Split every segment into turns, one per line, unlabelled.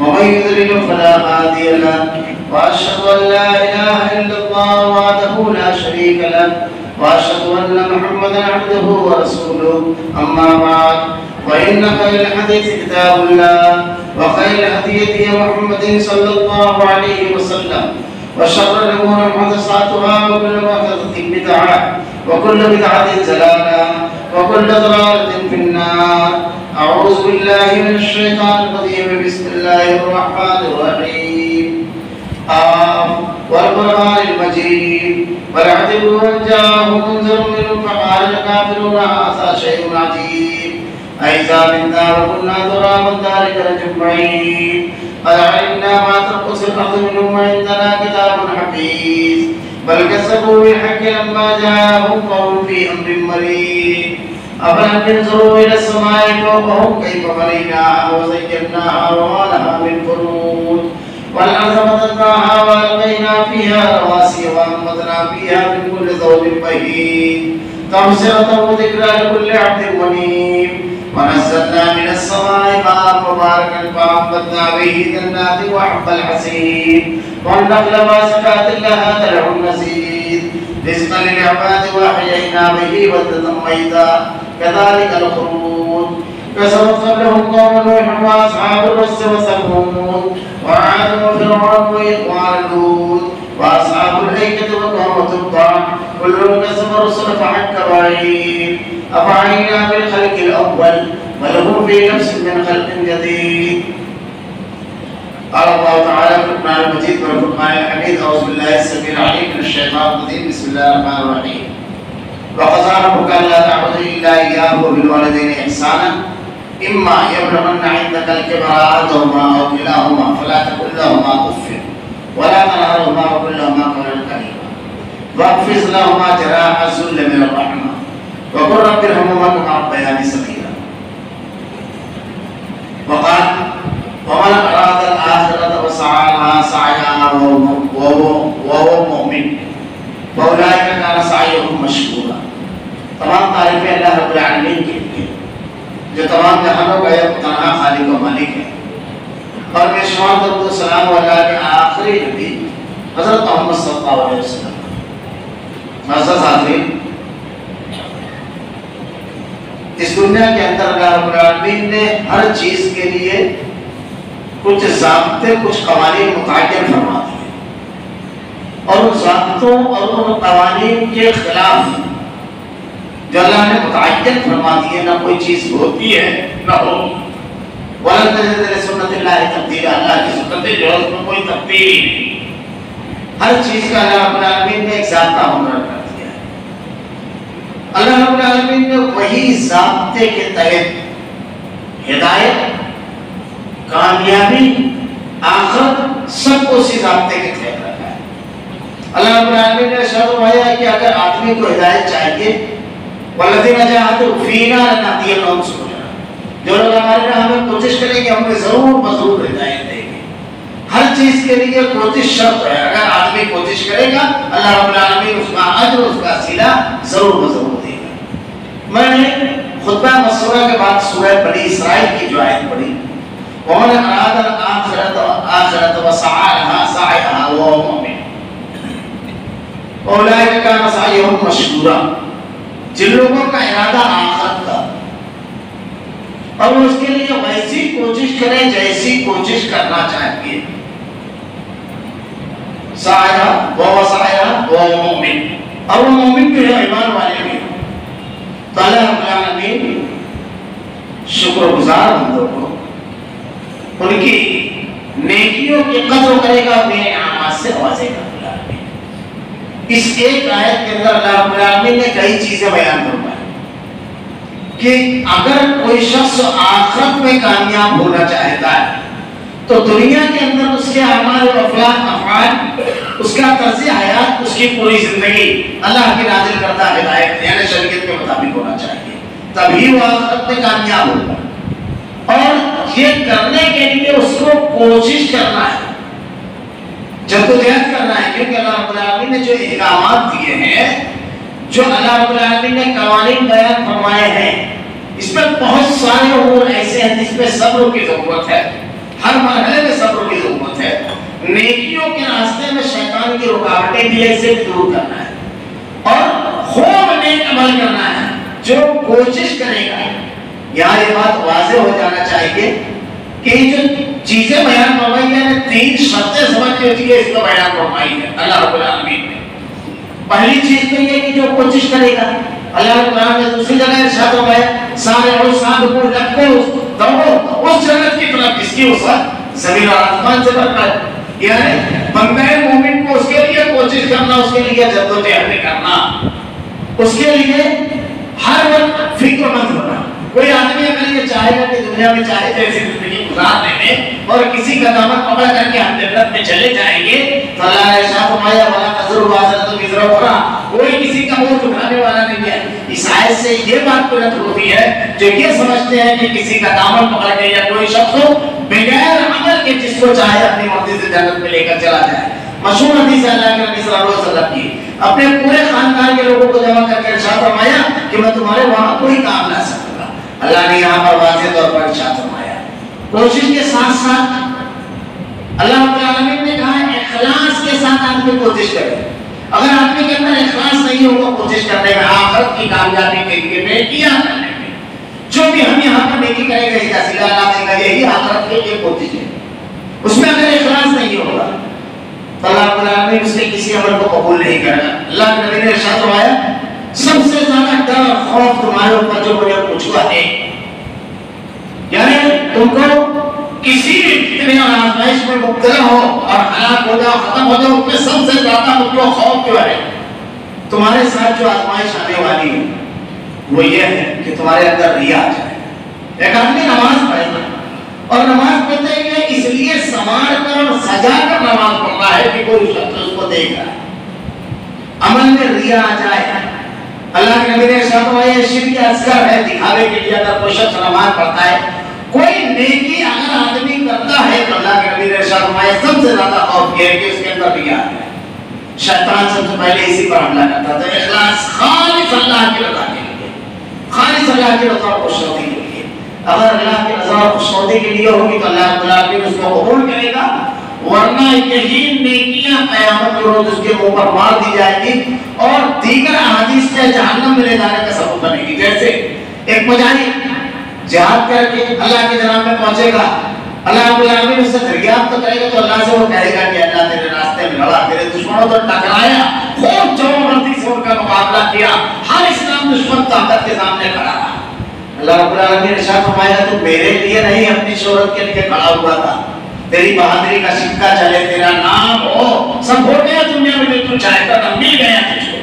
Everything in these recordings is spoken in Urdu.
ومن يضلل فلا هادي له وأشهد أن لا إله إلا الله وحده لا شريك له وأشهد أن محمدا عبده ورسوله أما بعد وإن خير الحديث كتاب الله وخير الهدي هدي محمد صلى الله عليه وسلم وشر الأمور محدثاتها وكل محدثة بدعة وكل بدعة ضلالة وكل ضلالة في النار. أعوذ بالله من الشيطان الرجيم. بسم الله الرحمن الرحيم. والقرآن المجيد بل عجبوا أن جاءهم منذر منهم فقال الكافرون هذا شيء عجيب أإذا متنا وكنا ترابا ذلك رجع بعيد قد علمنا ما تنقص الأرض منهم وعندنا كتاب حفيظ بل كذبوا بالحق لما جاءهم فهم في أمر مريض أفلم ينظروا إلى السماء فوقهم كيف بنيناها وزيناها وما لها من فروج والأرض مددناها وألقينا فيها رواسي وأنبتنا فيها من كل زوج بهيج تبصرة وذكرى لكل عبد منيب ونزلنا من السماء ماء مباركا فأنبتنا به جنات وحب الحصيد والنخل باسقات لها طلع نضيد رزقا للعباد وأحيينا به بلدة ميتا كذلك الخروج كذبت قبلهم قوم نوح وأصحاب الرس وثمود وعاد وفرعون وإخوان لوط وأصحاب الأيكة وقوم تبع كل كذب الرسل فحق وعيد أفعينا بالخلق الأول ولهم في نفس من خلق جديد. قال الله تعالى في القرآن المجيد والفرقان الحميد. أعوذ بالله السميع العليم من الشيطان الرجيم. بسم الله الرحمن الرحيم. وقضى ربك ألا تعبدوا إلا إياه وبالوالدين إحسانا إما يبلغن عندك الكبر أحدهما أو كلاهما فلا تقل لهما أف ولا تنهرهما وقل لهما قولا كريما واخفض لهما جناح الذل من الرحمة وقل رب ارحمهما كما ربياني صغيرا. وقال ومن أراد الآخرة وسعى لها سعيها وهو مؤمن فأولئك كان سعيهم مشكورا. تمام تعریفیں اللہ رب العالمین کے لیے جو تمام جہانوں کا ایک تنہا خالق و مالک ہے اور بے شمار درود و سلام اللہ کے آخری نبی حضرت محمد صلی اللہ علیہ وسلم. معزز حاضرین، اس دنیا کے اندر اللہ رب العالمین نے ہر چیز کے لیے کچھ ضابطے کچھ قوانین متعین فرما دیے اور ان ضابطوں اور ان قوانین کے خلاف جو اللہ نے متعین فرما دیے نہ کوئی چیز ہوتی ہے نہ ہو. وَلَن تَجِدَ لِسُنَّتِ اللَّهِ تَبْدِيلًا. اللہ کی سنتیں جو ہے اس میں کوئی تبدیلی نہیں. ہر چیز کا اللہ رب العالمین نے ایک ضابطہ مقرر کر دیا ہے. اللہ رب العالمین نے وہی ضابطے کے تحت ہدایت، کامیابی، آخرت سب کو اسی ضابطے کے تحت رکھا ہے. اللہ رب العالمین نے ارشاد فرمایا کہ اگر آدمی کو ہدایت چاہیے والذین جاہدوا فینا لنہدینہم سبلنا، جو لوگ ہمارے راہ میں کوشش کریں گے ہم نے ضرور ہدایت دیں گے. ہر چیز کے لیے کوشش شرط ہے. اگر آدمی کوشش کرے گا اللہ رب العالمین اس کا اجر اس کا صلہ ضرور دے گا. میں نے خطبہ مسورہ کے بعد سورہ بنی اسرائیل کی جو آیت پڑھی وَمَنْ أَرَادَ الْآخِرَةَ وَسَعَى لَهَا سَعْيَهَا وَهُوَ مُؤْمِنٌ أُولَئِكَ كَانَ سَعْيُهُمْ مَشْكُورًا. جن لوگوں کا ارادہ آخرت کا اور اس کے لیے ویسی کوشش کریں جیسی کوشش کرنا چاہیے. سعیہ وہ مومن اور وہ مومن بھی ہے، ایمان والے بھی. تو اللہ رب العالمین شکر گزار بندوں کو ان کی نیکیوں کی قدر کرے گا، میرے انعامات سے نوازے گا. اس ایک آیت کے اندر اللہ رب العالمین نے کئی چیزیں بیان فرمائی کہ اگر کوئی شخص آخرت میں کامیاب ہونا چاہتا ہے تو دنیا کے اندر اس کے اعمال و افعال، اس کا طرز حیات، اس کی پوری زندگی اللہ کی نازل کردہ ہدایت یعنی شریعت کے مطابق ہونا چاہیے، تبھی وہ آخرت میں کامیاب ہوگا. اور یہ کرنے کے لیے اس کو کوشش کرنا ہے، جدوجہد کرنا ہے، کیونکہ اللہ رب العالمین نے جو احکامات دیے ہیں، جو اللہ رب العالمین نے قوانین بیان فرمائے ہیں، اس میں بہت سارے امور ایسے ہیں جس پہ صبر کی ضرورت ہے. ہر مرحلے میں شیطان کی رکاوٹیں بھی اسے دور کرنا ہے اور خوب نیک عمل کرنا ہے. جو کوشش کرے گا, یہاں یہ بات واضح ہو جانا چاہیے کہ جو چیزیں بیان فرمائی ہیں 3 شرطیں سمجھ کے ہوتی ہے اس کو بیان فرمائی ہے اللہ رب العالمین نے. پہلی چیز تو یہ کہ جو کوشش کرے گا, اللہ رب العالمین نے دوسری جگہ ارشاد فرمایا سارعوا سابقوا لبوا دوڑو اس جنت کی طرف جس کی وسعت زمین اور آسمان سے بڑھ کر, یعنی بندہ مومن کو اس کے لیے کوشش کرنا, اس کے لیے جدوجہد کرنا, اس کے لیے ہر وقت فکر مند ہونا. کوئی آدمی اگر یہ چاہے گا کہ دنیا میں چاہے جیسی زندگی گزارنے میں اور کسی کا دامن پکڑ کر کے ہم جنت میں چلے جائیں گے تو اللہ نے ارشاد فرمایا ولا تزر وازرۃ وزر اخرى, کوئی کسی کا بوجھ اٹھانے والا نہیں ہے. اس آیت سے یہ بات پرت ہوتی ہے جو یہ سمجھتے ہیں کہ کسی کا دامن پکڑ کے یا کوئی شخص بغیر عمل کے جس کو چاہے اپنی مرضی سے جنت میں لے کر چلا جائے. مشہور حدیث ہے اللہ کے نبی صلی اللہ علیہ وسلم کی, اپنے پورے خاندان کے لوگوں کو جمع کر کے ارشاد فرمایا کہ میں تمہارے وہاں کوئی کام نہ سکوں. اللہ نے یہاں پر واضح طور پر ارشاد فرمایا کوشش کے ساتھ ساتھ اللہ رب العالمین نے کہا اخلاص کے ساتھ آدمی کوشش کرے. اگر آدمی کے اندر اخلاص نہیں ہوگا کوشش کرنے میں, آخرت کی کامیابی کے لیے نیکیاں کرنے میں, جو بھی ہم یہاں پر نیکی کرے گا اس کا صلہ اللہ دے گا, یہی آخرت کے لیے کوشش ہے. اس میں اگر اخلاص نہیں ہوگا تو اللہ رب العالمین اس کے کسی عمل کو قبول نہیں کرے گا. اللہ کے نبی نے ارشاد فرمایا سب سے زیادہ ڈر اور خوف تمہارے اوپر جو مجھے پوچھا ہے, یعنی تم کو کسی بھی فتنے اور آزمائش میں مبتلا ہو اور ہلاک ہو جاؤ, ختم ہو جاؤ, اس میں سب سے زیادہ مجھ کو خوف جو ہے تمہارے ساتھ جو آزمائش آنے والی ہے وہ یہ ہے کہ تمہارے اندر ریا آ جائے. ایک آدمی نماز پڑھے اور نماز پڑھتے ہیں اس لیے سنوار کر اور سجا کر نماز پڑھنا ہے کہ کوئی شخص اس کو دیکھ رہا ہے, عمل میں ریا آ جائے. اللہ کے نبی نے ارشاد فرمایا شرک اصغر ہے, دکھاوے کے لیے اگر کوئی شخص نماز پڑھتا ہے, کوئی نیکی اگر آدمی کرتا ہے تو اللہ کے نبی نے ارشاد فرمایا سب سے زیادہ خوف یہ ہے کہ اس کے اندر ریا ہے. شیطان سب سے پہلے اسی پر حملہ کرتا تھا. اخلاص خالص اللہ کی رضا کے لیے, خالص اللہ کی رضا اور خوشنودی کے لیے. اگر اللہ کی رضا اور خوشنودی کے لیے ہوگی تو اللہ رب العالمین اس کو قبول کرے گا, ورنہ یہی نیکیاں قیامت کے روز اس کے منہ پر مار دی جائے گی اور دیگر احادیث میں جہنم میں لے جانے کا سبب بنے گی. جیسے ایک مجاہد جہاد کر کے اللہ کے جناب میں پہنچے گا, اللہ رب العالمین اس سے دریافت تو کرے گا تو اللہ سے وہ کہے گا کہ اللہ تیرے راستے میں لڑا, تیرے دشمنوں تو ٹکرایا, خوب جوردستی سے ان کا مقابلہ کیا, ہر اسلام دشمن طاقت کے سامنے کھڑا رہا. اللہ رب العالمین نے ارشاد فرمایا تو میرے لیے نہیں اپنی شہرت کے لیے کھڑا ہوا تھا, تیری بہادری کا سکہ چلے, تیرا نام ہو, سب ہو گیا دنیا میں جو تو چاہتا تھا مل گیا تجھ کو,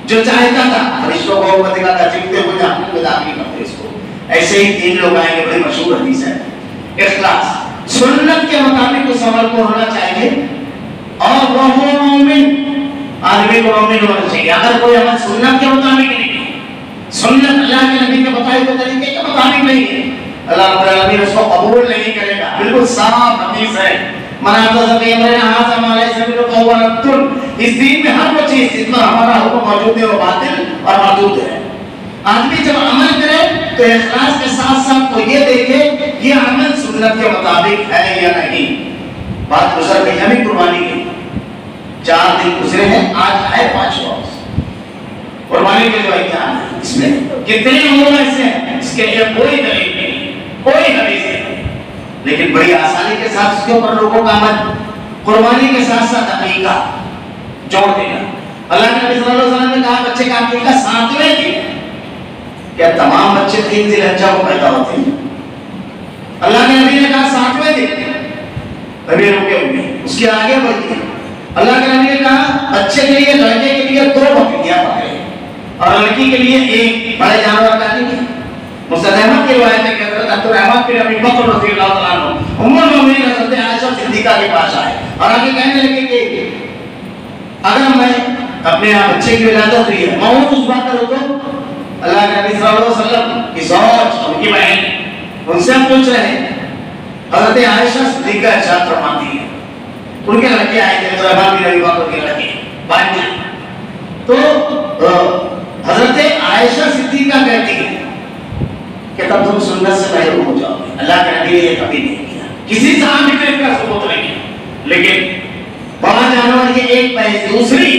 جو چاہتا تھا فرشتوں کو حکم دیا تھا چلتے ہوئے جہنم میں داخل کر دے اس کو. ایسے ہی 3 لوگ آئیں گے, بڑی مشہور حدیث ہے. اخلاص سنت کے مطابق اس عمل کو ہونا چاہیے اور وہ مومن, آدمی کو مومن ہونا چاہیے. اگر کوئی عمل سنت کے مطابق نہیں, سنت اللہ کے نبی کے بتائے ہوئے طریقے کے مطابق نہیں ہے, اللہ رب العالمین اس کو قبول نہیں کرے گا. بالکل صاف حدیث ہے اس دین میں ہر وہ چیز جس میں ہمارا حکم موجود ہے وہ باطل اور مردود ہے. آدمی جب عمل کرے تو اخلاص کے ساتھ ساتھ تو یہ دیکھے یہ عمل سنت کے مطابق ہے یا نہیں. بات گزر گئی, ہمیں قربانی کی 4 دن گزرے ہیں, آج ہے 5 روز قربانی کے جو ایام ہے, اس میں کتنے لوگ ایسے ہیں اس کے لیے کوئی دلیل نہیں, کوئی حدیث نہیں, لیکن بڑی آسانی کے ساتھ اس کے اوپر لوگوں کا عمل قربانی کے ساتھ ساتھ عقیقہ جوڑ دینا. اللہ کے نبی صلی اللہ علیہ وسلم نے کہا بچے کا عقیقہ 7ویں دن, کیا تمام بچے 3 ذی الحجہ کو پیدا ہوتے ہیں؟ اللہ کے نبی نے کہا 7ویں دن, ابھی رکے ہوئے اس کے آگے بڑھتے. اللہ کے نبی نے کہا بچے کے لیے, لڑکے کے لیے 2 بکریاں پکڑے اور لڑکی کے لیے 1 بڑے جانور کا نہیں. مسند احمد کی روایت ہے کہ حضرت عبد الرحمن بن ابی بکر رضی اللہ عنہ ام المؤمنین حضرت عائشہ صدیقہ کے پاس آئے اور آگے کہنے لگے کہ اگر میں اپنے بچے کی ولادت ہوئی ہے موت اس بات کروں تو اللہ کے نبی صلی اللہ علیہ وسلم کی زوج ان کی بہن ان سے ہم پوچھ رہے ہیں. حضرت عائشہ صدیقہ ارشاد فرماتی ہے ان کے لڑکے آئے تھے عبد الرحمن بن ابی بکر کے لڑکے بھائی, تو حضرت عائشہ صدیقہ کہتی ہے کہ تب تم سنت سے محروم ہو جاؤ گے. اللہ کے نبی نے یہ کبھی نہیں کیا, کسی صحابی نے اس کا ثبوت نہیں کیا, لیکن 5 جانور یہ ایک پہل دوسری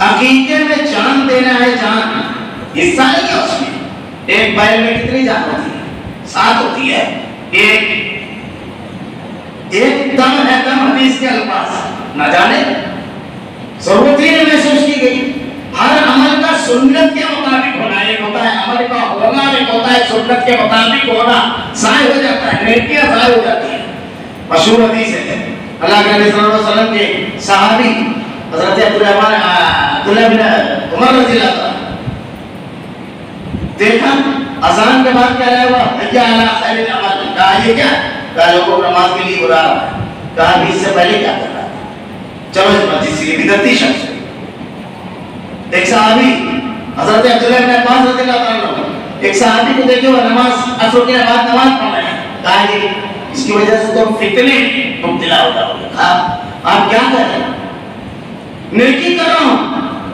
عقیقے میں جان دینا ہے، جان حصہ نہیں ہے اس میں. ایک بیل میں کتنی جان ہوتی ہے؟ 7 ہوتی ہے. ایک دم ہے، دم حدیث کے الفاظ نہ جانے ضرورت ہی نہیں محسوس کی گئی. ہر عمل کا سنت کے مطابق ہونا ایک ہوتا ہے، عمل کا ہونا ایک ہوتا ہے، سنت کے مطابق ہونا ضائع ہو جاتا ہے، نیکیاں ضائع ہو جاتی ہیں. مشہور حدیث ہے اللہ کے نبی صلی اللہ علیہ وسلم کے صحابی حضرت عبداللہ بن عمر رضی اللہ عنہ دیکھا اذان کے بعد کیا رہا ہوا حیا علی خیر العمل، کہا یہ کیا؟ کہا لوگوں کو نماز کے لیے بلا رہا ہے. کہا بھی اس سے پہلے کیا کر رہا تھا؟ چلو اس مسجد سے بدعتی شخص. ایک صحابی حضرت عبداللہ بن عباس رضی اللہ عنہ ایک صحابی کو دیکھے وہ نماز عصر کے بعد نماز پڑھ رہے ہیں. کہا یہ اس کی وجہ سے تو فتنے مبتلا ہوتا ہوگا. کہا آپ کیا کر رہے ہیں؟ نیکی کر رہا ہوں.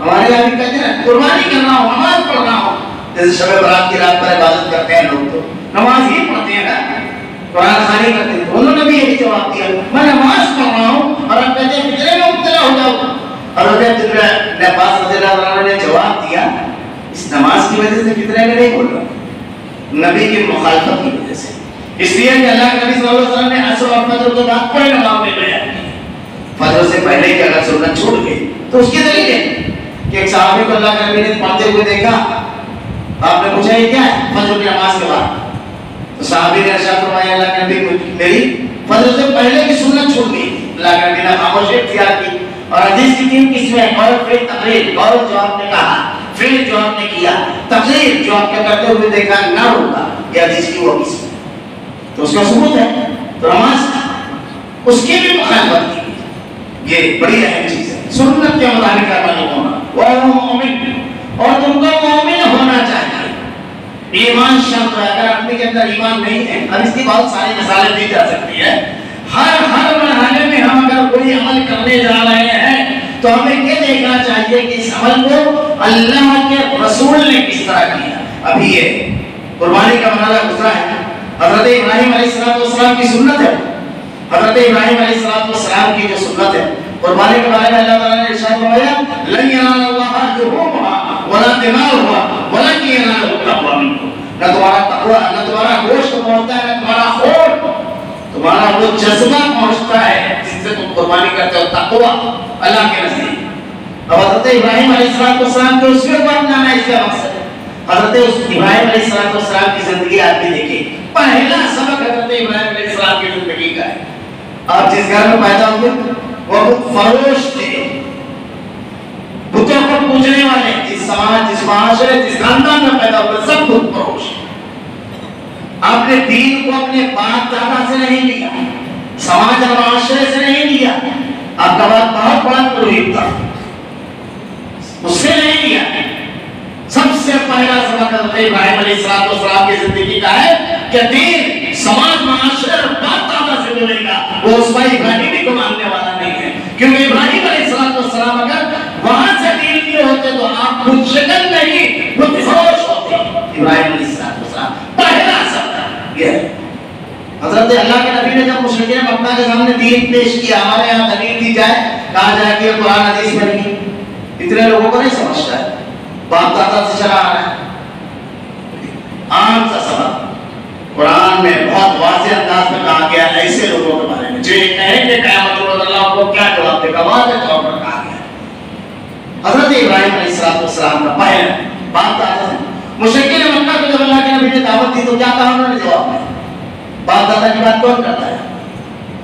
ہمارے یہاں بھی کہتے ہیں قربانی کر رہا ہوں، نماز پڑھ رہا ہوں. جیسے شب برات کی رات پر عبادت کرتے ہیں لوگ تو نماز ہی پڑھتے ہیں نا، قرآن خوانی کرتے ہیں. انہوں نے بھی یہی جواب دیا میں نماز پڑھ رہا ہوں اور آپ کہتے ہیں فتنے میں مبتلا ہو جاؤ. حضرت عبداللہ بن عباس رضی اللہ عنہ نے جواب دیا اس نماز کی وجہ سے فتنے میں نہیں بول رہا، نبی کی مخالفت کی وجہ سے. اس لیے کہ اللہ کے نبی صلی اللہ علیہ وسلم نے عصر اور فجر کے بعد کوئی نماز نہیں بیان کی. فجر سے پہلے کی اگر سنت چھوڑ گئی تو اس کی دلیل ہے کہ ایک صحابی کو اللہ کے نبی نے پڑھتے ہوئے دیکھا. آپ نے پوچھا یہ کیا ہے؟ فجر کی نماز کے بعد. تو صحابی نے ارشاد فرمایا اللہ کے نبی میری فجر سے پہلے کی سنت چھوڑ گئی. اللہ کے نبی نے خاموشی اختیار کی. اور حدیث کی 3 قسمیں غور فعل تقریر. غور جو آپ نے کہا، فعل جو آپ نے کیا، تقریر جو آپ نے کرتے ہوئے دیکھا نہ ہوگا، یہ حدیث کی وہ قسم تو اس کا ثبوت ہے. تو نماز اس کی بھی مخالفت کی، یہ بڑی اہم چیز ہے. سنت کے مطابق عمل ہونا. وہ مومن اور تم کو مومن ہونا چاہیے. ایمان شرط ہے. اگر آدمی کے اندر ایمان نہیں ہے، اب اس کی بہت ساری مثالیں دی جا سکتی ہے. ہر مرحلے میں ہم اگر کوئی عمل کرنے جا رہے ہیں تو ہمیں یہ دیکھنا چاہیے کہ اس عمل کو اللہ کے رسول نے کس طرح کیا. ابھی یہ قربانی کا مرحلہ گزرا ہے. حضرت ابراہیم علیہ السلام کی سنت ہے. حضرت ابراہیم علیہ السلام کی جو سنت ہے قربانی کے بارے میں اللہ تعالیٰ نے ارشاد فرمایا لن ینال اللہ لحومها ولا دماؤها ولکن ینالہ التقوی منکم. نہ تمہارا تقوی، نہ تمہارا گوشت پہنچتا ہے، نہ تمہارا خون، تمہارا وہ جذبہ پہنچتا ہے جس سے تم قربانی کرتے ہو، تقوی اللہ کے نزدیک. اب حضرت ابراہیم علیہ السلام کے اسوے کو اپنانا اس کا مقصد ہے. حضرت ابراہیم علیہ السلام کی زندگی آپ بھی دیکھیں. پہلا سبق حضرت ابراہیم علیہ السلام کی زندگی کا ہے. آپ جس گھر میں پیدا ہوئے وہ بت فروش تھے، بتوں کو پوجنے والے. جس سماج، جس معاشرے، جس خاندان میں پیدا ہوئے سب بت فروش. آپ نے دین کو اپنے باپ دادا سے نہیں لیا، سماج اور معاشرے سے نہیں لیا. آپ کا باپ بہت بڑا پروہت تھا، اس سے نہیں لیا. سب سے پہلا سبق حضرت ابراہیم علیہ السلام کی زندگی کا ہے کہ دین سماج، معاشرے اور باپ دادا سے ملے گا. وہ اس بھائی ابراہیمی کو ماننے والا نہیں ہے، کیونکہ ابراہیم علیہ السلام اگر وہاں سے دین لیے ہوتے تو آپ خود شکل نہیں خود فروش ہوتے. ابراہیم علیہ السلام پہلا سبق یہ ہے. حضرت اللہ کے نبی نے جب مشرکین مکہ کے سامنے دین پیش کیا، ہمارے یہاں دلیل دی جائے، کہا جائے کہ یہ قرآن حدیث میں نہیں. اتنے لوگوں کو نہیں سمجھتا ہے، باپ دادا سے چلا آ رہا ہے. عام سا سبق قرآن میں بہت واضح انداز میں کہا گیا ایسے لوگوں کے بارے میں جو یہ کہیں کہ قیامت روز اللہ کو کیا جواب دے گا، واضح طور پر کہا گیا. حضرت ابراہیم علیہ السلام کا پہلا باپ دادا سے مشرکین مکہ کو جب اللہ کے نبی نے دعوت دی تو کیا کہا انہوں نے جواب میں؟ باپ دادا کی بات کون کرتا ہے؟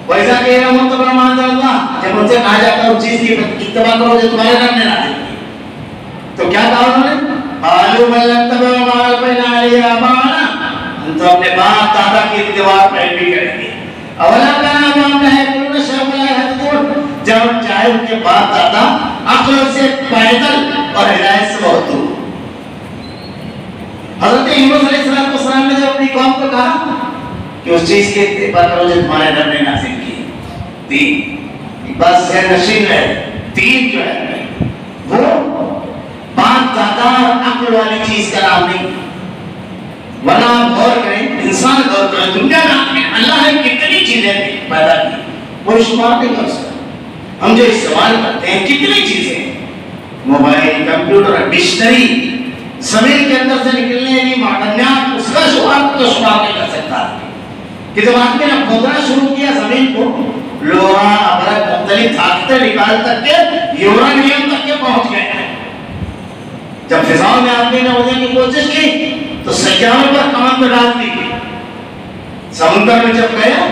ویسا کہ جب ان سے کہا جاتا ہے اس چیز کی اتباع کرو جو تمہارے گھر میں نہ آئے تو کیا کہا انہوں نے؟ قالوا بل نتبع ما الفینا علیہ آباءنا، ہم تو اپنے باپ دادا کی اتباع پیروی کریں گے. اولا کان آباؤنا یقولون شیئا ولا یهتدون، جب چاہے ان کے باپ دادا عقل سے پیدل اور ہدایت سے بہت دور. حضرت یونس علیہ السلام نے جب اپنی قوم کو کہا کہ اس چیز کی اتباع کرو جو تمہارے رب نے نازل کی، دین بس ہے نشین ہے، دین جو ہے وہ باپ دادا اور عقل والی چیز کا نام نہیں. ورنہ آپ غور کریں، انسان غور کریں، دنیا میں اللہ نے کتنی چیزیں پیدا کی وہ شمار نہیں کر سکتا. ہم جو استعمال کرتے ہیں کتنی چیزیں، موبائل، کمپیوٹر، ڈکشنری، زمین کے اندر سے نکلنے والی معدنیات، اس کا شمار تو شمار نہیں کر سکتا کہ جب آدمی نے کھودنا شروع کیا زمین کو، لوہا، ابرک، مختلف طاقتیں نکال تک کے یورانیم تک کے پہنچ گئے ہیں۔ جب فضاؤں میں آدمی نے ہونے کی کوشش کی تو سیاروں پر کمان میں ڈال دی، سمندر میں جب گیا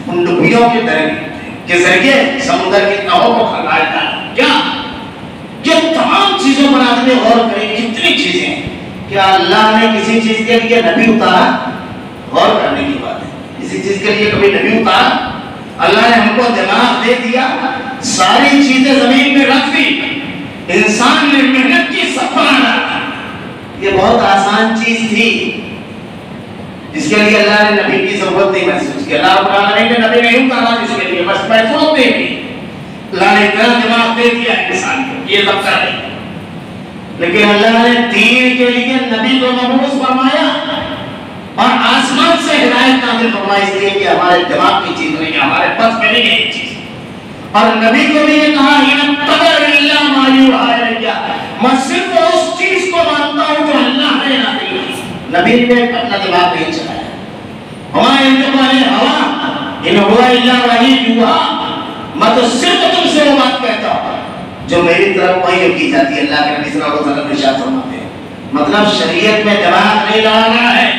ان ڈبیوں کے ذریعے سمندر کی تہوں کو کھنگال ڈالا۔ کیا یہ تمام چیزوں پر آدمی غور کرے، کتنی چیزیں ہیں۔ کیا اللہ نے کسی چیز کے لیے نبی اتارا؟ غور کرنے کی بات ہے، کسی چیز کے لیے کبھی نبی اتارا؟ اللہ نے ہم کو دماغ دے دیا، ساری چیزیں زمین میں رکھ دی، انسان نے محنت کی، سب بنا ڈالا۔ یہ بہت آسان چیز تھی جس کے لیے اللہ نے نبی کی ضرورت نہیں محسوس کی۔ اللہ رب العالمین نے نبی نہیں اتارا جس کے لیے، بس محسوس نہیں کی۔ اللہ نے اتنا دماغ دے دیا انسان کو یہ سب کر لے، لیکن اللہ نے دین کے لیے نبی کو مبعوث فرمایا اور آسمان سے ہدایت نازل فرمائی، اس لیے کہ ہمارے دماغ کی چیز نہیں ہے، ہمارے پاس میں نہیں ہے یہ چیز۔ اور نبی کو بھی یہ کہا میں صرف اس چیز کو مانتا ہوں جو اللہ نے نازل کی۔ نبی نے اپنا دماغ نہیں چلایا۔ ہمارے انتقال ہوا ان ہوا الا وحی یوحی، میں تو صرف تم سے وہ بات کہتا ہوں جو میری طرف وحی کی جاتی ہے۔ اللہ کے نبی صلی اللہ علیہ وسلم ارشاد فرماتے ہیں مطلب شریعت میں دماغ نہیں لڑانا ہے،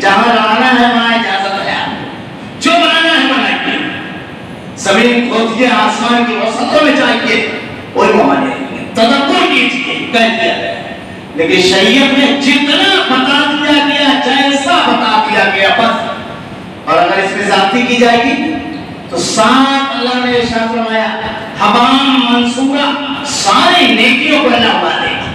جہاں لڑانا ہے وہاں اجازت ہے، جو بنانا ہے بنائیے، زمین کھودیے، آسمان کی وسطوں میں جائیے، کوئی ممانع نہیں ہے، تدبر کیجیے، کہہ دیا ہے۔ لیکن شریعت میں جتنا بتا دیا گیا جیسا بتا دیا گیا بس، اور اگر اس میں زیادتی کی جائے گی تو ساتھ اللہ نے ارشاد فرمایا حبام منصورہ، ساری نیکیوں کو اللہ اڑا دے گا۔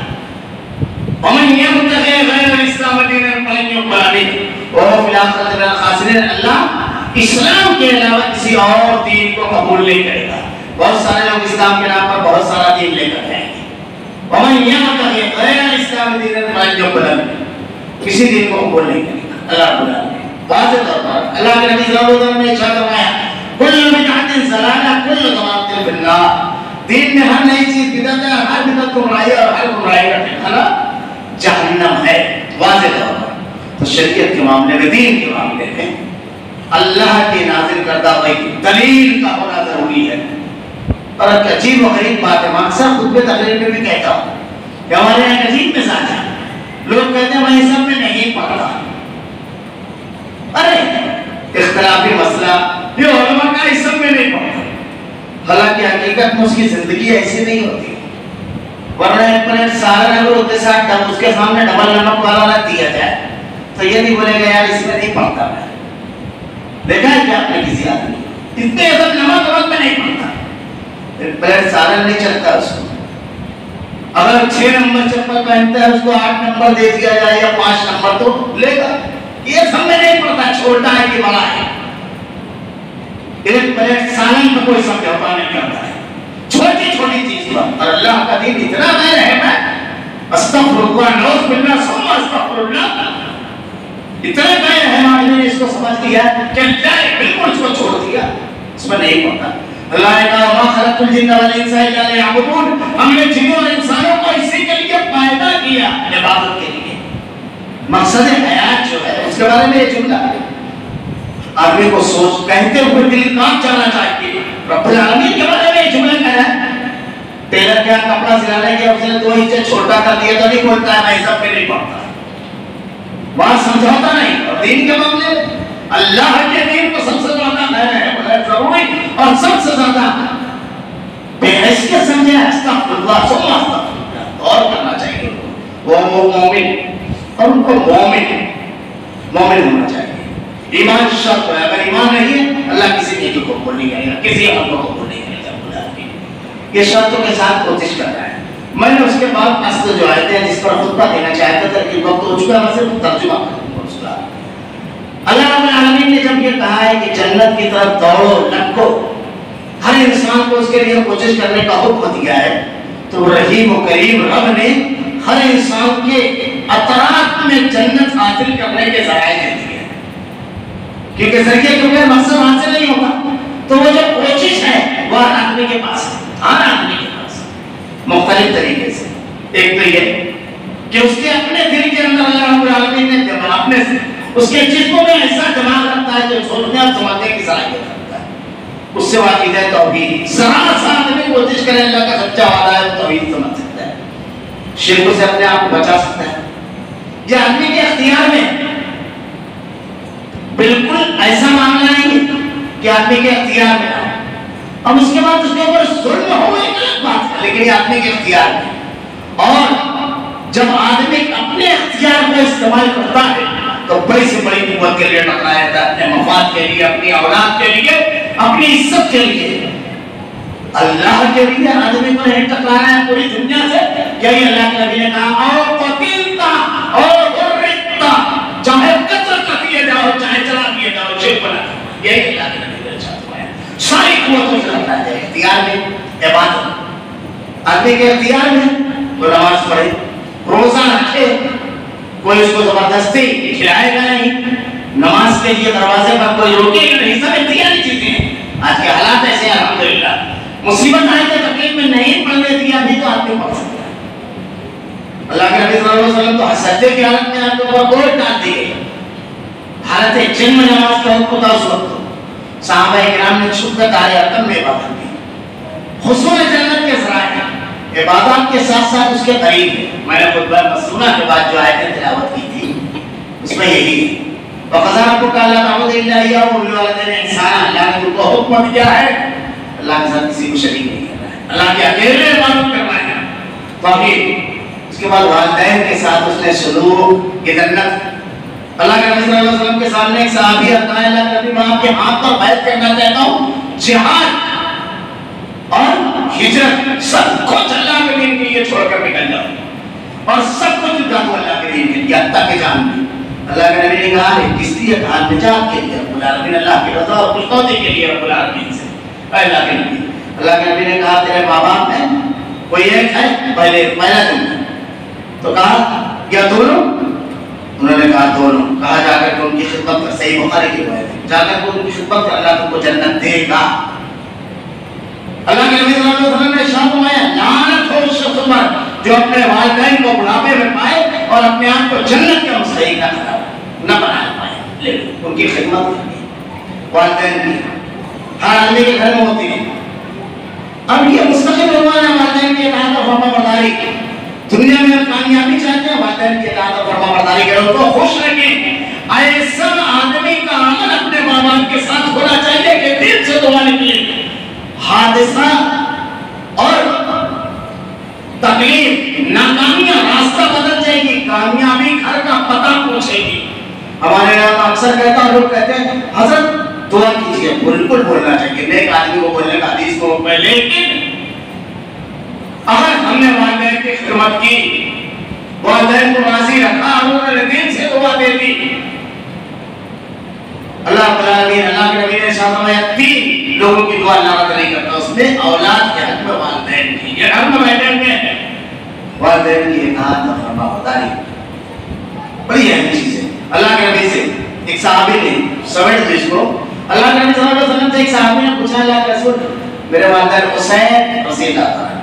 ومن یبتغی غیر الاسلام دینا فلن یقبل منہ وهو فی الآخرۃ من الخاسرین، اللہ اسلام کے علاوہ کسی اور دین کو قبول نہیں کرے گا۔ بہت سارے لوگ اسلام کے نام پر بہت سارا دین لے کر جائیں گے۔ ومن یبتغی غیر الاسلام دینا فلن یقبل منہ، کسی دین کو قبول نہیں کرے گا اللہ رب العالمین۔ واضح طور پر اللہ کے نبی صلی اللہ علیہ وسلم نے ارشاد فرمایا کل بدعت ضلالہ کل ضلالۃ فی النار، دین میں ہر نئی چیز بدعت ہے، ہر بدعت گمراہی ہے اور ہر گمراہی کا ٹھکانہ جہنم ہے۔ واضح طور پر تو شریعت کے معاملے میں، دین کے معاملے میں اللہ کی نازل کردہ وحی دلیل کا ہونا ضروری ہے۔ اور ایک عجیب و غریب بات ہے، میں اکثر خطبے تقریر میں بھی کہتا ہوں کہ ہمارے یہاں عجیب مزاج ہے، لوگ کہتے ہیں وہی سب میں نہیں پڑھتا۔ ارے اختلافی مسئلہ یہ علماء کا اس سب میں نہیں پڑھتا، حالانکہ حقیقت میں اس کی زندگی ایسی نہیں ہوتی، ورنہ ایک پلیٹ سارا اگر ہوتے ساتھ اس کے سامنے ڈبل نمک والا رکھ دیا جائے تو یہ نہیں بولے گا یار اس میں نہیں پڑھتا میں۔ دیکھا ہے کیا آپ نے کسی آدمی اتنے عدد نمک وقت میں نہیں پڑھتا، ایک پلیٹ سارا نہیں چلتا اس کو، اگر 6 نمبر چپل پہنتا ہے اس کو 8 نمبر دے دیا جائے یا 5 نمبر تو لے گا، یہ سب میں نہیں پڑھتا چھوٹا ہے کہ بڑا ہے۔ ایک پلیٹ سالن میں کوئی سمجھوتا نہیں کرتا ہے، چھوٹی چھوٹی چیز پر، اور اللہ کا دین اتنا غیر رحم ہے، استغفر اللہ نعوذ باللہ ثم استغفر اللہ، اتنا غیر رحم آدمی نے اس کو سمجھ لیا کہ اللہ بالکل اس کو چھوڑ دیا، اس میں نہیں پڑھتا۔ اللہ نے کہا وما خلقت الجن والانس الا لیعبدون، ہم نے جنوں اور انسانوں کو اسی کے لیے پیدا کیا، عبادت کے لیے۔ مقصد حیات جو ہے اس کے بارے میں یہ جملہ ہے، آدمی کو سوچ کہتے ہوئے دل کانپ جانا چاہیے۔ رب العالمین کے بارے میں یہ جملہ کہا ہے، ٹیلر کیا کپڑا سلانے کے اس نے 2 انچ چھوٹا کر دیا تو نہیں بولتا ہے میں سب میں نہیں پڑھتا، وہاں سمجھوتا نہیں۔ اور دین کے معاملے میں اللہ کے دین کو سب سے زیادہ غیر ضروری اور سب سے زیادہ بے حیثیت سمجھے استغفر اللہ ثم استغفر اللہ، غور کرنا چاہیے وہ مومن، اور ان کو مومن ہونا چاہیے۔ ایمان شرط ہے، اگر ایمان نہیں ہے اللہ کسی نیکی کو قبول نہیں کرے گا، کسی عمل کو قبول نہیں کرے گا۔ یہ شرطوں کے ساتھ کوشش کر رہا ہے۔ میں نے اس کے بعد اصل جو آیتیں ہیں جس پر خطبہ دینا چاہتا تھا کہ وقت ہو چکا، میں صرف ترجمہ کروں اس کا۔ اللہ رب العالمین نے جب یہ کہا ہے کہ جنت کی طرف دوڑو لٹکو، ہر انسان کو اس کے لیے کوشش کرنے کا حکم دیا ہے، تو رحیم و کریم رب نے ہر انسان کے اطراف میں جنت حاصل کرنے کے ذرائع دے دیے، کیونکہ ذریعے کے بغیر مقصد حاصل نہیں ہوتا، تو وہ جو کوشش ہے وہ ہر آدمی کے پاس ہے۔ سمجھنے کی صلاحیت رکھتا ہے، اس سے واقف ہے توحید. ذرا سا آدمی کوشش کرے اللہ کا سچا وعدہ ہے تو توحید سمجھ سکتا ہے، شرک سے اپنے آپ کو بچا سکتا ہے. یہ آدمی کے اختیار میں بالکل ایسا معاملہ نہیں ہے کہ آدمی کے اختیار میں آئے. اب اس کے بعد اس کے اوپر ظلم ہو ایک الگ بات ہے، لیکن یہ آدمی کے اختیار میں. اور جب آدمی اپنے اختیار کو استعمال کرتا ہے تو بڑی سے بڑی قوت کے لیے ٹکرایا جاتا ہے، اپنے مفاد کے لیے، اپنی اولاد کے لیے، اپنی عزت کے لیے. اللہ کے لیے آدمی کو نہیں ٹکرانا ہے پوری دنیا سے. یہی اللہ کے نبی نے کہا اور قتلتا اور غرقتا، چاہے قتل کر دیے جاؤ چاہے چلا دیے جاؤ، شرک بنا. یہی اللہ کے نبی نے ارشاد فرمایا. ساری قوتوں سے رکھا ہے اختیار میں عبادت آدمی کے اختیار میں. تو نماز پڑھے، روزہ رکھے، کوئی اس کو زبردستی کھلائے گا نہیں، نماز کے لیے دروازے پر کوئی روکے گا نہیں، سب اختیاری چیزیں ہیں. آج کے حالات ایسے ہیں الحمدللہ. مصیبت آئی تو تکلیف میں نہیں پڑھنے دیا بھی تو آدمی پڑھ سکتا ہے. اللہ کے نبی صلی اللہ علیہ وسلم تو سجدے کی حالت میں آپ کو بہت ڈانٹ دی گئی. حالت جن میں نماز کا حکم تھا اس وقت صحابہ کرام نے چھپ کر دار ارقم میں عبادت کی. حصول جنت کے ذرائع عبادات کے ساتھ ساتھ اس کے قریب ہے. میں نے خطبہ مسنونہ کے بعد جو آیتیں تلاوت کی تھی اس میں یہی ہے وَقَضَىٰ رَبُّكَ أَلَّا تَعْبُدُوا إِلَّا إِيَّاهُ وَبِالْوَالِدَيْنِ إِحْسَانًا. اللہ نے تم کو حکم دیا ہے اللہ کے ساتھ کسی کو شریک نہیں کرنا ہے، اللہ کے اکیلے عبادت کرنا ہے. توحید. اس کے بعد والدین کے ساتھ اس نے سلوک کی جنت. اللہ کے نبی صلی اللہ علیہ وسلم کے سامنے ایک صحابی آتا ہے، اللہ کے نبی میں آپ کے ہاتھ پر بیعت کرنا چاہتا ہوں، جہاد اور ہجرت سب کچھ اللہ کے دین کے لیے چھوڑ کر نکل جاؤ اور سب کچھ جا دو اللہ کے دین کے لیے حتیٰ کہ جان بھی. اللہ کے نبی نے کہا ہے کس لیے کہا نجات کے لیے رب العالمین، اللہ کی رضا اور خوشنودی کے لیے رب العالمین سے. اللہ کے نبی نے کہا تیرے ماں باپ میں کوئی ایک ہے؟ پہلا جملہ تو کہا یا دونوں؟ انہوں نے کہا دونوں. کہا جا کر کے ان کی خدمت کر. صحیح بخاری کی روایت، جا کر کے ان کی خدمت کر اللہ تم کو جنت دے گا. اللہ کے نبی صلی اللہ علیہ وسلم نے ارشاد فرمایا لعنت ہو اس شخص پر جو اپنے والدین کو بڑھاپے میں پائے اور اپنے آپ کو جنت کا مستحق نہ بنا پائے، لیکن ان کی خدمت کرنی. والدین کی ہر آدمی کے گھر میں ہوتی ہے. اب یہ مستقل عنوان ہے والدین کی اطاعت اور فرما برداری. دنیا میں ہم کامیابی چاہتے ہیں، والدین کی اطاعت اور فرما برداری کرو تو خوش رہیں. ایسا آدمی کا عمل اپنے ماں باپ کے ساتھ ہونا چاہیے کہ دل سے دعا نکلے. حادثہ اور تکلیف، ناکامیاں راستہ بدل جائے گی، کامیابی گھر کا پتہ پوچھے گی. ہمارے یہاں اکثر کہتا لوگ کہتے ہیں حضرت دعا کیجیے. بالکل بولنا چاہیے، نیک آدمی کو بولنے کا حدیث کو. لیکن اگر ہم نے والدین کی خدمت کی، والدین کو راضی رکھا، انہوں نے دل سے دعا دے دی، اللہ تعالیٰ اللہ کے نبی نے ارشاد فرمایا 3 لوگوں کی دعا اللہ رد نہیں کرتا. اس میں اولاد کے حق میں والدین کی، یہ ہر والدین میں ہے. والدین کی اطاعت اور فرما برداری بڑی اہم چیز ہے. اللہ کے نبی سے ایک صحابی نے سمیٹ دو اس کو. اللہ کے نبی صلی اللہ علیہ وسلم سے ایک صحابی نے پوچھا اللہ کے رسول میرے والدین حسین رضی اللہ عنہ.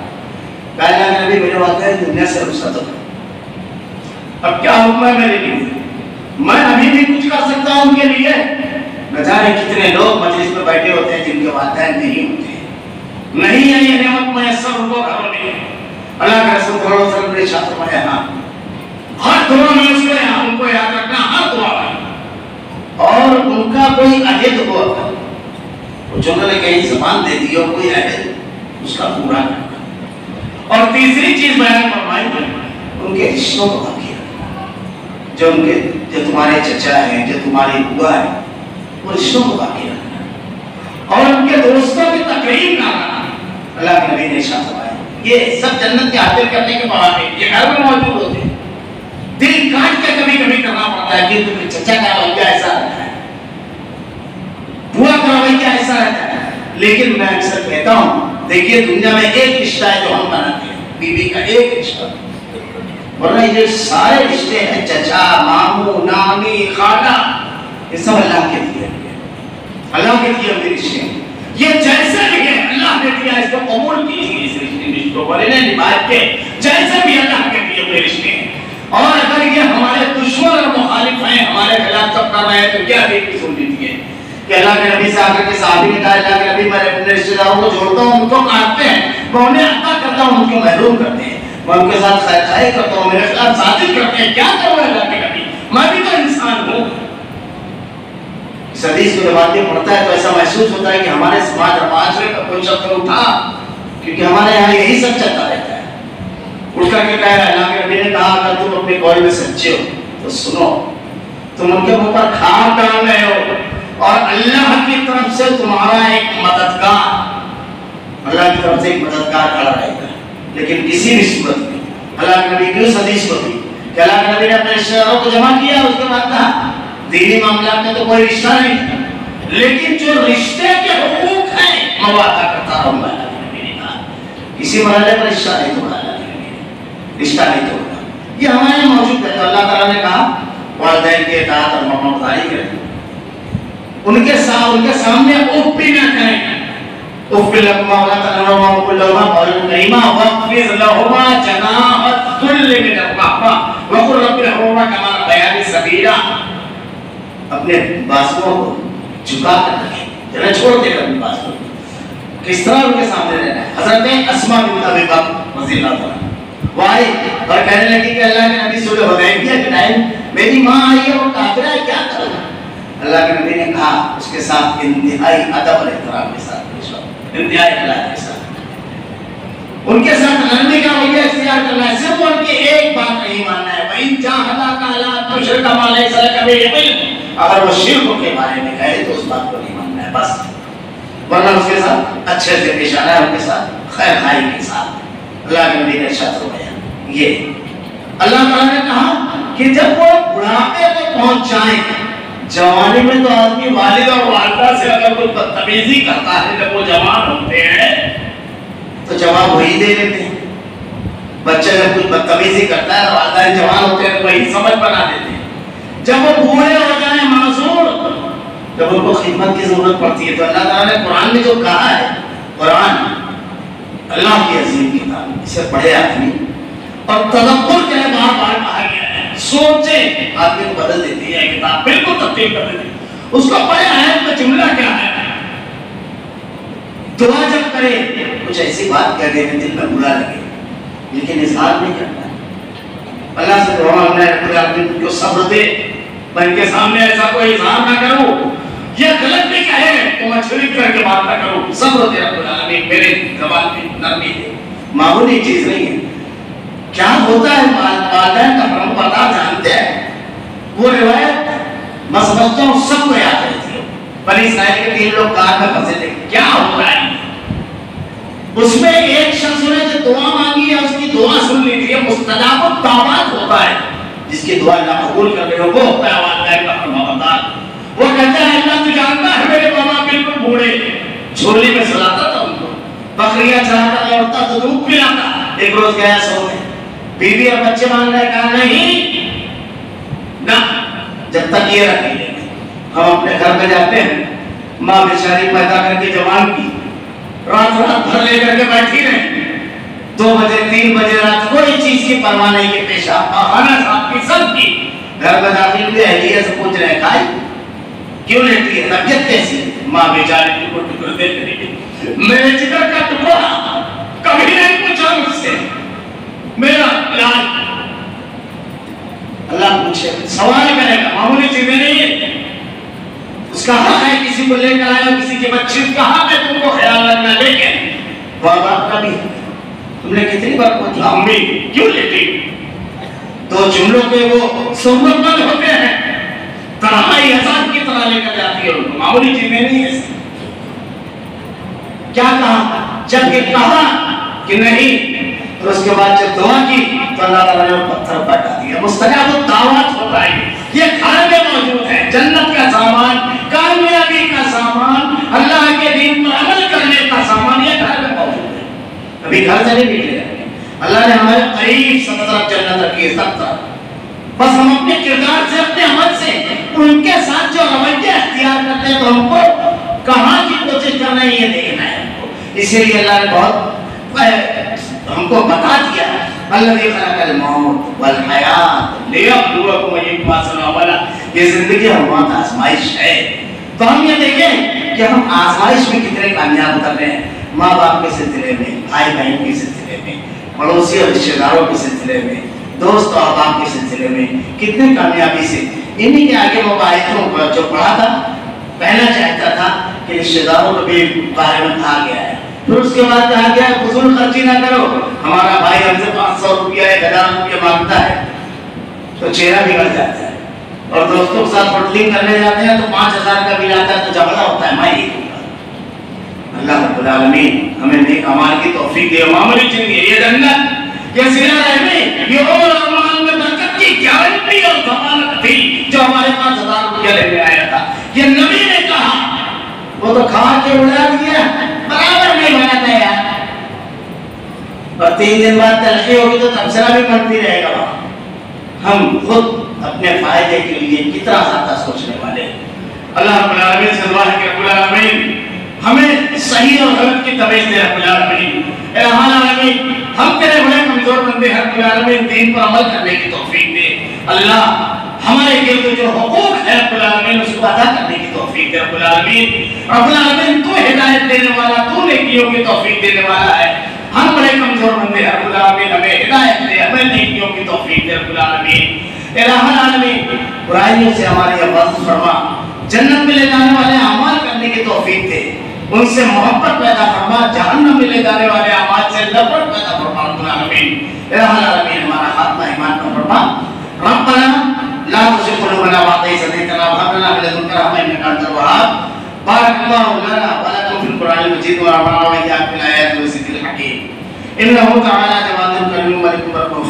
کہا اللہ کے نبی میرے والدین دنیا سے رخصت ہو گئے، اب کیا حکم ہے میرے لیے؟ میں ابھی بھی کچھ کر سکتا ہوں ان کے لیے؟ نہ جانے کتنے لوگ مجلس میں بیٹھے ہوتے ہیں جن کے والدین نہیں ہوتے ہیں. نہیں ہے یہ نعمت میسر ان کو گھروں میں. اللہ کے رسول صلی اللہ علیہ وسلم نے ارشاد فرمایا ہاں ہر دعا میں اس کو ان کو یاد رکھنا، ہر دعا میں. اور ان کا کوئی عہد ہوا جو انہوں نے کہیں زبان دے دی اور کوئی عہد اس کا پورا کرنا. اور تیسری چیز بیان فرمائی ان کے رشتوں کو باقی رکھنا. جو تمہارے چچا ہیں، جو تمہاری بوا ہے، وہ رشتوں کو باقی رکھنا اور ان کے دوستوں کی تقریب نہ کرنا. اللہ کے نبی نے ارشاد فرمایا یہ سب جنت کے حاصل کرنے کے مواقع یہ گھر میں موجود ہوتے ہیں. دل کاٹ کے کبھی کبھی کرنا پڑتا ہے کہ تمہیں چچا کا رویہ ایسا رہتا ہے، بوا کا رویہ ایسا رہتا ہے. لیکن میں اکثر کہتا ہوں دیکھیے دنیا میں ایک رشتہ ہے جو ہم بناتے ہیں، بیوی کا ایک رشتہ، ورنہ یہ سارے رشتے ہیں چچا، ماموں، نانی، خالہ، یہ سب اللہ کے دیے ہوئے، اللہ کے دیے ہوئے رشتے ہیں. یہ جیسے بھی ہے اللہ نے دیا اس کو قبول کیجیے. اس رشتوں کو انہیں نبھائے کے جیسے بھی اللہ کے دیے ہوئے رشتے ہیں. اور اگر یہ ہمارے دشمن اور مخالف ہیں، ہمارے خلاف سب کر رہے ہیں تو کیا دیکھ سن لیجیے کہ اللہ کے نبی سے آ کر کے صحابی نے کہا اللہ کے نبی میں اپنے رشتے داروں کو جوڑتا ہوں ان کو کاٹتے ہیں میں انہیں عطا کرتا ہوں ان کو محروم کرتے ہیں میں ان کے ساتھ خیر خائی کرتا ہوں میرے خلاف سازش کرتے ہیں کیا کروں اللہ کے نبی میں بھی تو انسان ہوں. اس حدیث کو جب آدمی پڑھتا ہے تو ایسا محسوس ہوتا ہے کہ ہمارے سماج اور معاشرے کا کوئی شخص اٹھا کیونکہ ہمارے یہاں یہی سب چلتا رہتا ہے. اٹھ کر کے کہہ رہا ہے اللہ کے نبی نے کہا اگر تم اپنے قول میں سچے ہو تو سنو تم ان کے اوپر کھار ڈال رہے ہو اور اللہ کی طرف سے تمہارا ایک مددگار اللہ کی طرف سے ایک مددگار کھڑا رہے گا لیکن کسی بھی صورت میں اللہ کے نبی کی اس حدیث کو تھی کہ اللہ کے نبی نے اپنے رشتہ داروں کو جمع کیا اس کے بعد کہا دینی معاملات میں تو کوئی رشتہ نہیں لیکن جو رشتے کے حقوق ہیں میں وعدہ کرتا رہوں گا. اللہ کے نبی نے کہا کسی مرحلے پر رشتہ نہیں توڑا اللہ کے نبی نے رشتہ نہیں توڑا. یہ ہمارے یہاں موجود ہے تو اللہ تعالیٰ نے کہا والدین کے اطاعت اور فرمانبرداری کریں ان کے سامنے اف بھی نہ کریں. اف لکما ولا تنہرہما وقل لہما قولا کریما واخفض لہما جناح الذل من الرحمہ وقل رب ارحمہما کما ربیانی صغیرا. اپنے بازوؤں کو جھکا کر رکھیں ذرا چھوڑ دے کر اپنے بازوؤں کو کس طرح ان کے سامنے رہنا ہے. حضرت اسماء بنت ابی بکر رضی اللہ تعالیٰ وہ آئی اور کہنے لگی کہ اللہ کے نبی صلح حدیبیہ کے ٹائم میری ماں آئی ہے وہ کافرہ ہے کیا کروں. اللہ کے نبی نے کہا اس کے ساتھ انتہائی ادب اور احترام کے ساتھ پیش آؤ انتہائی اخلاق کے ساتھ ان کے ساتھ نرمی کا رویہ اختیار کرنا ہے. صرف ان کی ایک بات نہیں ماننا ہے وَإِن جَاهَدَاكَ عَلَىٰ أَن تُشْرِكَ مَا لَيْسَ لَكَ بِهِ عِلْمٌ اگر وہ شرک کے بارے میں کہے تو اس بات کو نہیں ماننا ہے بس. ورنہ اس کے ساتھ اچھے سے پیش آنا ہے ان کے ساتھ خیر خائی کے ساتھ. اللہ کے نبی نے ارشاد فرمایا یہ اللہ تعالیٰ نے کہا کہ جب وہ بڑھاپے میں پہنچ جائیں جوانی میں تو آدمی والد اور والدہ سے اگر کوئی بدتمیزی کرتا ہے جب وہ جوان ہوتے ہیں تو جواب وہی دے دیتے ہیں. بچہ جب کچھ بدتمیزی کرتا ہے والدہ جوان ہوتے ہیں وہی سمجھ بنا دیتے ہیں. جب وہ بوڑھے ہو جائیں معذور جب ان کو خدمت کی ضرورت پڑتی ہے تو اللہ تعالیٰ نے قرآن میں جو کہا ہے قرآن اللہ کی عظیم کتاب اسے پڑھے آدمی اور تدبر کے لیے بار بار کہا گیا ہے سوچے آدمی کو بدل دیتی ہے کتاب بالکل تبدیل کر دیتی ہے. اس کو پڑھے آیت کا جملہ کیا ہے دعا جب کرے کچھ ایسی بات کہہ دے دل میں برا لگے لیکن اظہار نہیں کرنا. اللہ سے دعا مانگنا ہے رب العالمین کو صبر دے میں ان کے سامنے ایسا کوئی اظہار نہ کروں یہ غلط بھی کہے تو میں چھری کر کے بات نہ کروں. صبر دے رب العالمین میرے زبان میں نرمی دے. معمولی چیز نہیں ہے. کیا ہوتا ہے والدین کا فرم بردار جانتے ہیں وہ روایت میں سمجھتا ہوں سب کو یاد رہتی ہے. بنی اسرائیل کے 3 لوگ کار میں پھنسے تھے کیا ہوتا ہے اس میں ایک شخص نے جو دعا مانگی ہے اس کی دعا سن لی تھی. مستجاب الدعوات ہوتا ہے جس کی دعا اللہ قبول کر لے وہ ہوتا ہے والدین کا فرما بردار. وہ کہتا ہے اللہ تو جانتا ہے میرے بابا بالکل بوڑھے جھولی میں سلاتا تھا ان کو بکریاں چراتا لوٹتا تو دودھ پلاتا. ایک روز گیا سونے بیوی اور بچے مانگ رہے کہا نہیں نہ جب تک یہ رکھ لیں ہم اپنے گھر میں جاتے ہیں ماں بیچاری پیدا کر کے جوان کی رات بھر لے کر کے بیٹھی رہے 2 بجے 3 بجے رات کوئی چیز کی پرواہ نہیں کہ پیشاب خانہ صاحب کی سب کی گھر میں داخل ہوئے اہلیہ سے پوچھ رہے کھائی کیوں لیٹی ہے طبیعت کیسی ہے. ماں بیچاری ٹکڑ ٹکڑ دیتے رہی میرے جگر کا ٹکڑا کبھی نہیں پوچھا مجھ سے میرا علاج. اللہ پوچھے سوال کرے گا معمولی چیزیں نہیں ہے. اس کا حق ہے کسی کو لے کر آیا کسی کے بچے کا حق ہے تم کو خیال رکھنا لیکن باپ کا بھی تم نے کتنی بار پوچھا امی کیوں لیٹی 2 جملوں کے وہ صحبت مند ہوتے ہیں تنہائی عذاب کی طرح لے کر جاتی ہے ان کو معمولی چیزیں نہیں ہے. کیا کہا جب یہ کہا کہ نہیں تو اس کے بعد جب دعا کی تو اللہ تعالیٰ نے پتھر پٹا دیا. مستجاب الدعوات ہوتا ہے یہ گھر میں موجود ہے. جنت کا سامان کامیابی کا سامان اللہ کے دین پر عمل کرنے کا سامان یہ گھر میں موجود ہے. ابھی گھر سے نہیں نکلے اللہ نے ہمارے قریب 17 جنت رکھی ہے 17 بس ہم اپنے کردار سے اپنے عمل سے ان کے ساتھ جو رویہ اختیار کرتے ہیں تو ہم کو کہاں کی کوشش کرنا ہے یہ دیکھنا ہے ہم کو. اسی لیے اللہ نے بہت ہم کو بتا دیا الذی خلق الموت والحیات لیبلوکم ایکم احسن عملا. یہ زندگی اور موت آزمائش ہے تو ہم یہ دیکھیں کہ ہم آزمائش میں کتنے کامیاب اتر رہے ہیں، ماں باپ کے سلسلے میں، بھائی بہن کے سلسلے میں، پڑوسی اور رشتے داروں کے سلسلے میں، دوست اور احباب کے سلسلے میں کتنے کامیابی سے انہی کے آگے مباحثوں پر جو پڑھا تھا، پہلا چاہتا تھا کہ رشتے داروں کو بھی بارے میں کہا گیا ہے، پھر اس کے بعد کہا گیا فضول خرچی نہ کرو، ہمارا بھائی ہم سے 500 روپیہ 1000 روپیہ مانگتا ہے تو چہرہ بگڑ جاتا ہے، اور دوستوں کے ساتھ ہوٹلنگ کرنے جاتے ہیں تو 5000 کا بل آتا ہے تو جھگڑا ہوتا ہے، میں ہی دوں گا۔ اللہ رب العالمین ہمیں نیک اعمال کی توفیق دے، معمولی زندگی یہ جنت، یہ صلہ رحمی، یہ عمر اور مال میں برکت کی گارنٹی اور ضمانت تھی جو ہمارے پاس 1000 روپیہ لینے آیا تھا۔ یہ نبی نے کہا، وہ تو کھا کے اڑا دیا، برابر نہیں بنا تھا یار، اور 3 دن بعد تلخی ہوگی تو تبصرہ بھی بنتی رہے گا وہاں۔ ہم خود اپنے فائدے کے لیے کتنا زیادہ سوچنے والے ہیں۔ اللہ رب العالمین سے دعا ہے کہ رب العالمین ہمیں صحیح اور غلط کی تمیز دے، رب العالمین اے رحمان العالمین ہم تیرے بڑے کمزور بندے ہیں، رب العالمین دین پر عمل کرنے کی توفیق دے۔ اللہ ہمارے گرد جو حقوق ہے رب العالمین اس کو ادا کرنے کی توفیق دے، رب العالمین رب العالمین تو ہدایت دینے والا، تو نیکیوں کی توفیق دینے والا ہے، ہم بڑے کمزور بندے ہیں، رب العالمین ہمیں ہدایت دے، ہمیں نیکیوں کی توفیق دے، رب العالمین اے رحمان العالمین برائیوں سے ہماری حفاظت فرما، جنت میں لے جانے والے اعمال کرنے کی توفیق دے، ان سے محبت پیدا فرما، جہنم میں لے جانے والے اعمال سے نفرت پیدا فرما، رب العالمین اے رحمان العالمین ہمارا خاتمہ ایمان پر فرما۔ ربنا لا تزغ قلوبنا بعد إذ هديتنا وهب لنا من لدنك رحمة إنك أنت الوهاب۔ بارك الله لنا ولكم في القرآن المجيد ونفعنا وإياكم بالآيات والذكر الحكيم، إنه تعالى جواد كريم ملك رؤوف